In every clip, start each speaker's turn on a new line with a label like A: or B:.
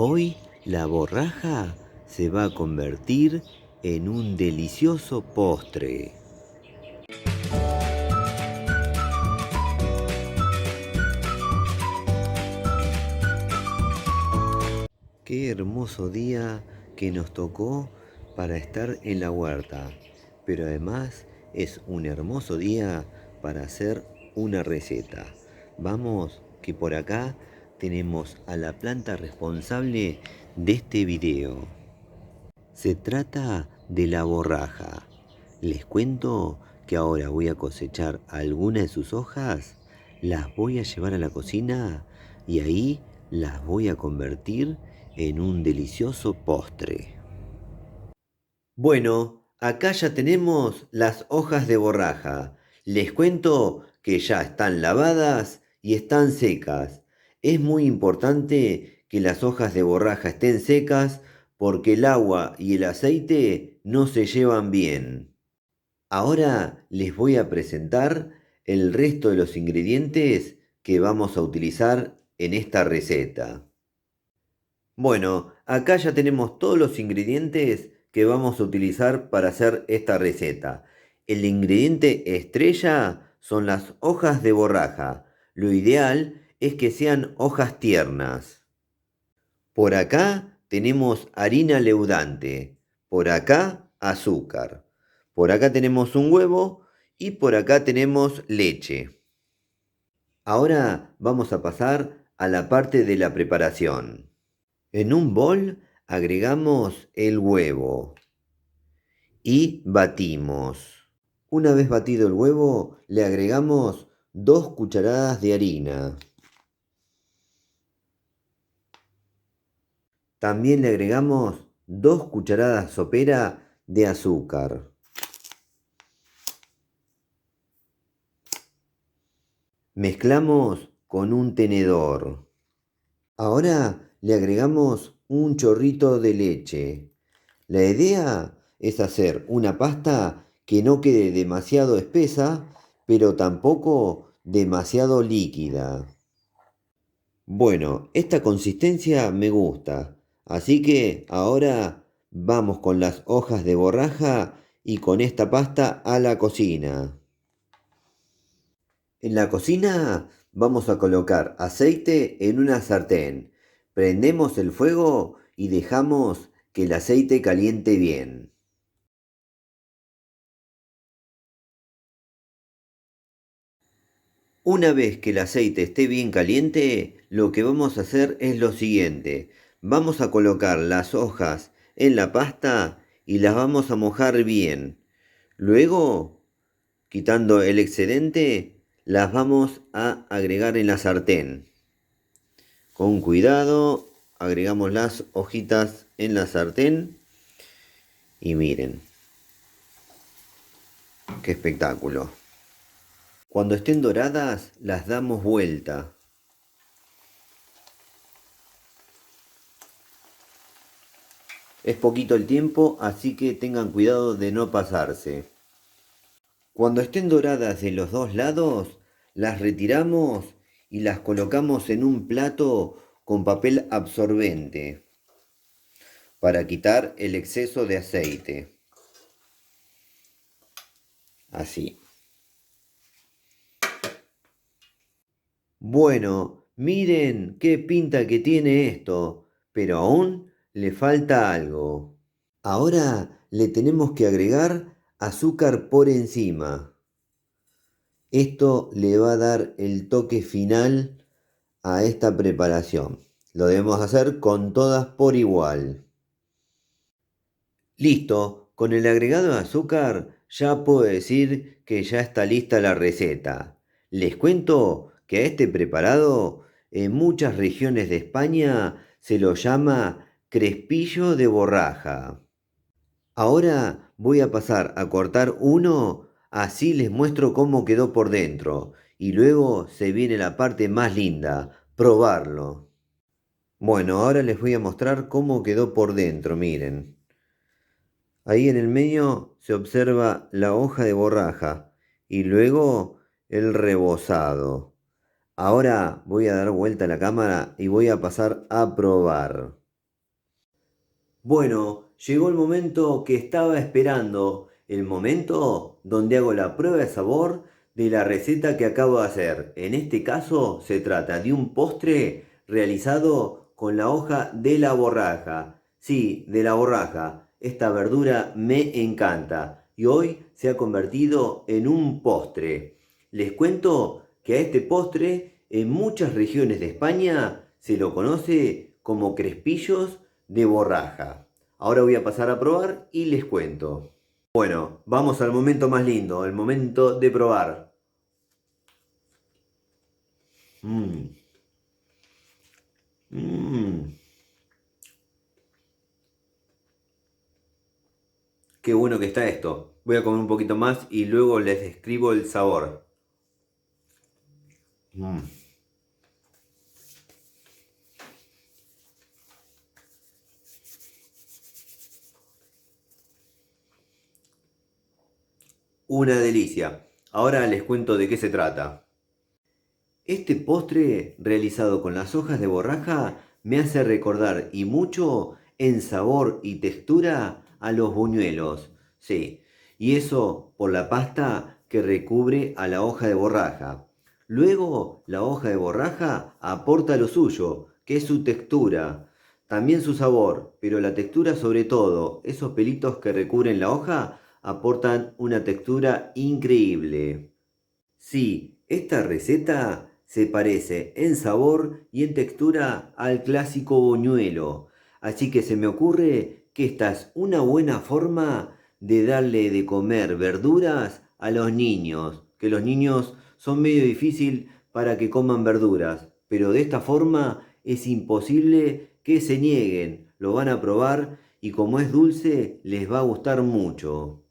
A: Hoy la borraja se va a convertir en un delicioso postre. Qué hermoso día que nos tocó para estar en la huerta, pero además es un hermoso día para hacer una receta. Vamos, que por acá tenemos a la planta responsable de este video. Se trata de la borraja. Les cuento que ahora voy a cosechar algunas de sus hojas, las voy a llevar a la cocina y ahí las voy a convertir en un delicioso postre. Bueno, acá ya tenemos las hojas de borraja. Les cuento que ya están lavadas y están secas. Es muy importante que las hojas de borraja estén secas porque el agua y el aceite no se llevan bien. Ahora les voy a presentar el resto de los ingredientes que vamos a utilizar en esta receta. Bueno, acá ya tenemos todos los ingredientes que vamos a utilizar para hacer esta receta. El ingrediente estrella son las hojas de borraja. Lo ideal es que sean hojas tiernas. Por acá tenemos harina leudante. Por acá azúcar. Por acá tenemos un huevo y por acá tenemos leche. Ahora vamos a pasar a la parte de la preparación. En un bol agregamos el huevo y batimos. Una vez batido el huevo, le agregamos 2 cucharadas de harina. También le agregamos 2 cucharadas sopera de azúcar. Mezclamos con un tenedor. Ahora le agregamos un chorrito de leche. La idea es hacer una pasta que no quede demasiado espesa, pero tampoco demasiado líquida. Bueno, esta consistencia me gusta, así que ahora vamos con las hojas de borraja y con esta pasta a la cocina. En la cocina vamos a colocar aceite en una sartén. Prendemos el fuego y dejamos que el aceite caliente bien. Una vez que el aceite esté bien caliente, lo que vamos a hacer es lo siguiente. Vamos a colocar las hojas en la pasta y las vamos a mojar bien. Luego, quitando el excedente, las vamos a agregar en la sartén. Con cuidado, agregamos las hojitas en la sartén y miren, qué espectáculo. Cuando estén doradas, las damos vuelta. Es poquito el tiempo, así que tengan cuidado de no pasarse. Cuando estén doradas de los dos lados, las retiramos y las colocamos en un plato con papel absorbente para quitar el exceso de aceite. Así. Bueno, miren qué pinta que tiene esto, pero aún le falta algo. Ahora le tenemos que agregar azúcar por encima. Esto le va a dar el toque final a esta preparación. Lo debemos hacer con todas por igual. Listo, con el agregado de azúcar ya puedo decir que ya está lista la receta. Les cuento que a este preparado en muchas regiones de España se lo llama crespillo de borraja. Ahora voy a pasar a cortar uno, así les muestro cómo quedó por dentro. Y luego se viene la parte más linda, probarlo. Bueno, ahora les voy a mostrar cómo quedó por dentro, miren. Ahí en el medio se observa la hoja de borraja y luego el rebozado. Ahora voy a dar vuelta a la cámara y voy a pasar a probar. Bueno, llegó el momento que estaba esperando, el momento donde hago la prueba de sabor de la receta que acabo de hacer. En este caso se trata de un postre realizado con la hoja de la borraja. Sí, de la borraja. Esta verdura me encanta y hoy se ha convertido en un postre. Les cuento que a este postre en muchas regiones de España se lo conoce como crespillos de borraja. Ahora voy a pasar a probar y les cuento. Bueno, vamos al momento más lindo, el momento de probar. Mmm, mmm, qué bueno que está esto. Voy a comer un poquito más y luego les describo el sabor. Mm, una delicia. Ahora les cuento de qué se trata. Este postre, realizado con las hojas de borraja, me hace recordar y mucho en sabor y textura a los buñuelos. Sí, y eso por la pasta que recubre a la hoja de borraja. Luego, la hoja de borraja aporta lo suyo, que es su textura, también su sabor, pero la textura sobre todo, esos pelitos que recubren la hoja aportan una textura increíble. Sí, esta receta se parece en sabor y en textura al clásico boñuelo, así que se me ocurre que esta es una buena forma de darle de comer verduras a los niños, que los niños son medio difícil para que coman verduras, pero de esta forma es imposible que se nieguen, lo van a probar y como es dulce les va a gustar mucho.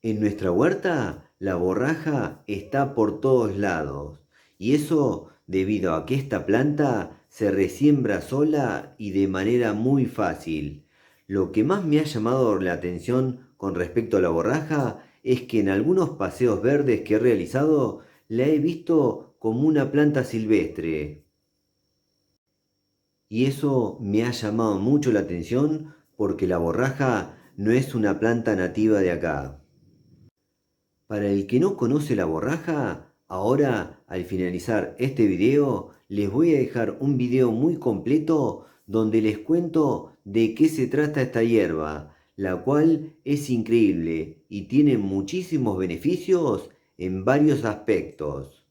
A: En nuestra huerta la borraja está por todos lados y eso debido a que esta planta se resiembra sola y de manera muy fácil. Lo que más me ha llamado la atención con respecto a la borraja es que en algunos paseos verdes que he realizado la he visto como una planta silvestre y eso me ha llamado mucho la atención porque la borraja no es una planta nativa de acá. Para el que no conoce la borraja, ahora al finalizar este video les voy a dejar un video muy completo donde les cuento de qué se trata esta hierba, la cual es increíble y tiene muchísimos beneficios en varios aspectos.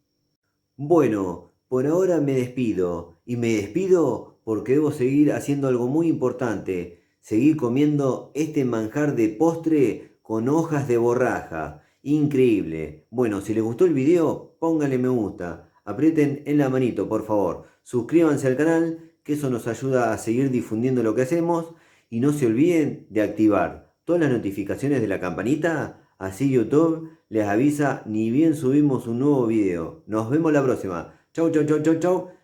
A: Bueno, por ahora me despido y me despido porque debo seguir haciendo algo muy importante, seguir comiendo este manjar de postre con hojas de borraja. Increíble. Bueno, si les gustó el video, pónganle me gusta, aprieten en la manito, por favor. Suscríbanse al canal, que eso nos ayuda a seguir difundiendo lo que hacemos y no se olviden de activar todas las notificaciones de la campanita. Así YouTube les avisa ni bien subimos un nuevo video. Nos vemos la próxima. Chau, chau, chau, chau, chau.